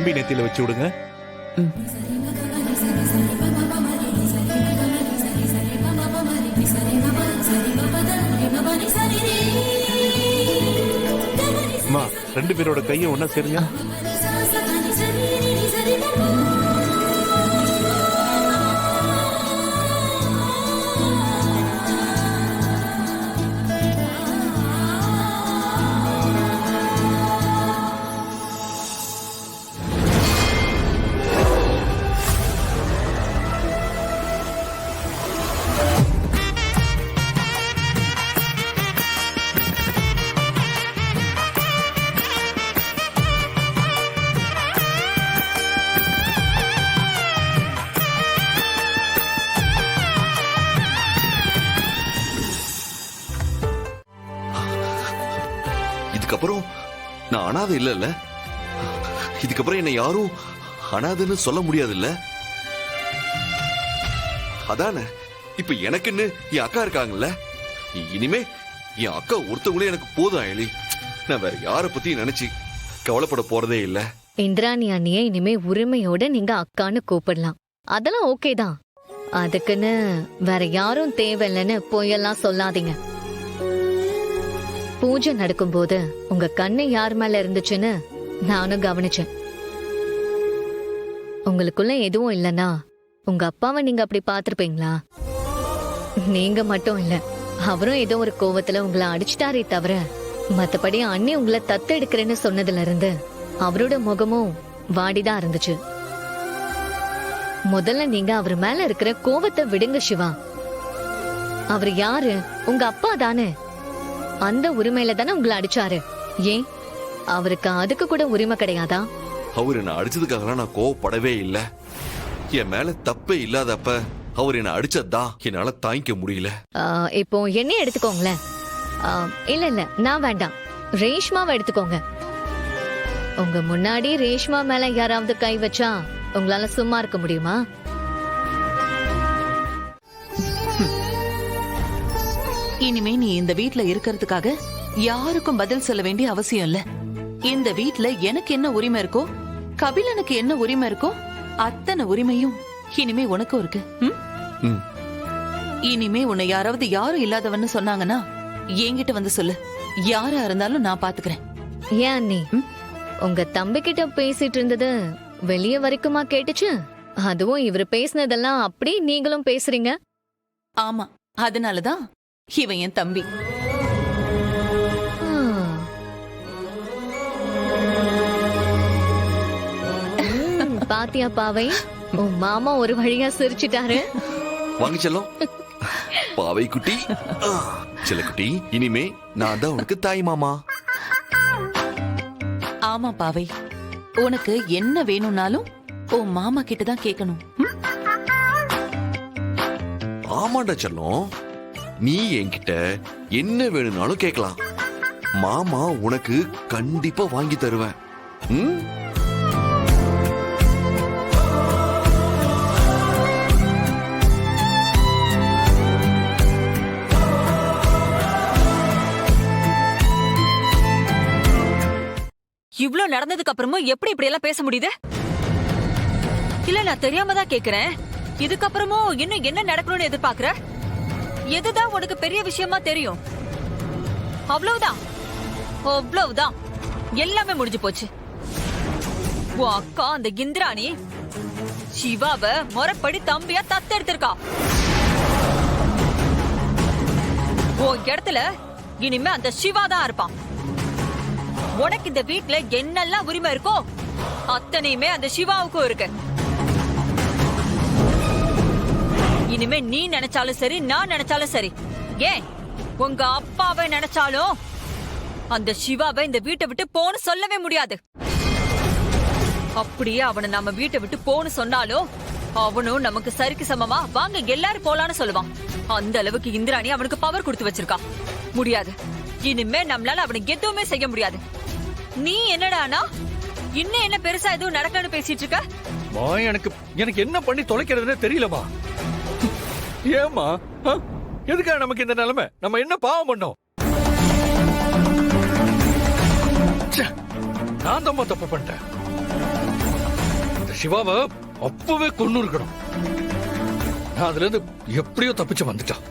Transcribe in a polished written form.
தம்பி நெத்தியில வச்சு விடுங்க. அம்மா, 2 பேரோட கையை ஒன்னா சேருங்க. இதுக்கப்புறம் நான் அனாதை இல்ல. இதுக்கப்புறம் என்ன யாரும் அனாதைன்னு சொல்ல முடியாது இல்ல. அதானே இப்ப எனக்குன்னு என் அக்கா இருக்காங்கல்ல. இனிமே என் அக்கா ஒருத்தவங்களே எனக்கு போதும் அயலி. நான் வேற யார பத்தி நினைச்சு கவலைப்பட போறதே இல்ல. இந்திராணி அண்ணிய இனிமே உரிமையோட நீங்க அக்கான்னு கூப்பிடலாம். அதெல்லாம் ஓகே தான். அதுக்குன்னு வேற யாரும் தேவையில்லைன்னு பொய்யெல்லாம் சொல்லாதீங்க. பூஜை நடக்கும்போது உங்க கண்ணு யார் மேல இருந்துச்சுன்னு நானும் கவனிச்சேன். உங்களுக்குள்ள எதுவும் இல்லனா உங்க அப்பாவை நீங்க அப்படி பாத்திருப்பீங்களா? நீங்க மட்டும் இல்ல, அவரும் ஏதோ ஒரு கோவத்துல உங்களை அடிச்சுட்டாரே தவிர மத்தபடி அண்ணி உங்களை தத்தெடுக்கிறேன்னு சொன்னதுல இருந்து அவரோட முகமும் வாடிதான் இருந்துச்சு. முதல்ல நீங்க அவர் மேல இருக்கிற கோவத்தை விடுங்க சிவா. அவர் யாரு? உங்க அப்பா தானே. அந்த உரிமையில தானே உங்களை அடிச்சாரு. ஏன் அவருக்கு அதுக்கு கூட உரிமை கிடையாதா? அவர் என்ன அடிச்சதுக்காக நான் கோவப்படவே இல்ல. என் மேல தப்பே இல்லாதப்ப அவர் என்ன அடிச்சதுதான் என்னால தாங்கிக்க முடியல. இப்போ என்ன எடுத்துக்கோங்களேன். இல்ல நான் வேண்டாம், ரேஷ்மாவை எடுத்துக்கோங்க. உங்க முன்னாடி ரேஷ்மா மேல யாராவது கை வச்சா உங்களால சும்மா இருக்க முடியுமா? இனிமே நீ இந்த வீட்ல இருக்கிறதுக்காக யாருக்கும் பதில் சொல்ல வேண்டிய அவசியம் இல்ல. இந்த வீட்ல எனக்கு என்ன உரிமை இருக்கோ, கபிலனுக்கு என்ன உரிமை இருக்கோ, அத்தனை உரிமையும் இனிமே உனக்கும் இருக்கு. இனிமே உன்னை யாராவது யாரும் இல்லாதவன்னு சொன்னாங்கன்னா என்கிட்ட வந்து சொல்லு. யாரா இருந்தாலும் நான் பாத்துக்கிறேன். ஏன் அண்ணி, உங்க தம்பி கிட்ட பேசிட்டு இருந்தது வெளிய வரைக்குமா கேட்டுச்சு? அதுவும் இவரு பேசினதெல்லாம் அப்படி நீங்களும் பேசுறீங்க. ஆமா, அதனாலதான் இவன் என் தம்பி. பாத்தியா பாவை, உன் மாமா ஒரு வழியா சிரிச்சிட்டாரு. வாங்க செல்லம். பாவை குட்டி, செல்ல குட்டி, இனிமே நான் தான் உனக்கு தாய் மாமா. ஆமா பாவை, உனக்கு என்ன வேணும்னாலும் உன் மாமா கிட்டதான் கேட்கணும். ஆமாண்டா செல்லம், நீ என்கிட்ட என்ன வேணும்னாலும் கேட்கலாம். மாமா உனக்கு கண்டிப்பா வாங்கி தருவேன். இவ்ளோ நடந்ததுக்கு அப்புறமும் எப்படி இப்படி எல்லாம் பேச முடியுது? இல்ல நான் தெரியாம தான் கேக்குறேன். இதுக்கப்புறமும் இன்னும் என்ன நடக்கணும்னு எதிர்பார்க்கற? எதுதான் உனக்கு பெரிய விஷயமா தெரியும்? அவ்வளவுதான், அவ்வளவுதான், எல்லாமே முடிஞ்சு போச்சு. உன் அக்கா அந்த இந்திராணி சிவாவை முறைப்படி தம்பியா தத்தெடுத்திருக்கா. உன் இடத்துல இனிமே அந்த சிவா தான் இருப்பான். உனக்கு இந்த வீட்ல என்னெல்லாம் உரிமை இருக்கோ அத்தனையுமே அந்த சிவாவுக்கும் இருக்கு. இனிமே நீ நினைச்சாலும் சரி, நான் நினைச்சாலும் சரி, ஏன் உங்க அப்பாவை நினைச்சாலும் அந்த சிவாவை இந்த வீட்டை விட்டு போன்னு சொல்லவே முடியாது. அப்படியே அவனை நம்ம வீட்டை விட்டு போன்னு சொன்னாலும் அவனும் நமக்கு சரிக்கு சமமா வாங்க எல்லாரும் போலான்னு சொல்லுவான். அந்த அளவுக்கு இந்திராணி அவனுக்கு பவர் கொடுத்து வச்சிருக்கா. முடியாது, இனிமே நம்மளால அவனுக்கு எதுவுமே செய்ய முடியாது. நீ என்னடானா இன்னும் என்ன பெருசா எதுவும் நடக்கணும்னு பேசிட்டு இருக்க? எனக்கு என்ன பண்ணி தொலைக்கிறதுன்னு தெரியலமா. ஏமா, எதுக்காக நமக்கு இந்த நிலைமை? நம்ம என்ன பாவம் பண்ணோம்? நான் தான் தப்பு பண்ணிட்டேன். சிவாவை அப்பவே கொன்னு இருக்கணும். நான் அதுல இருந்து எப்படியோ தப்பிச்சு வந்துட்டான்.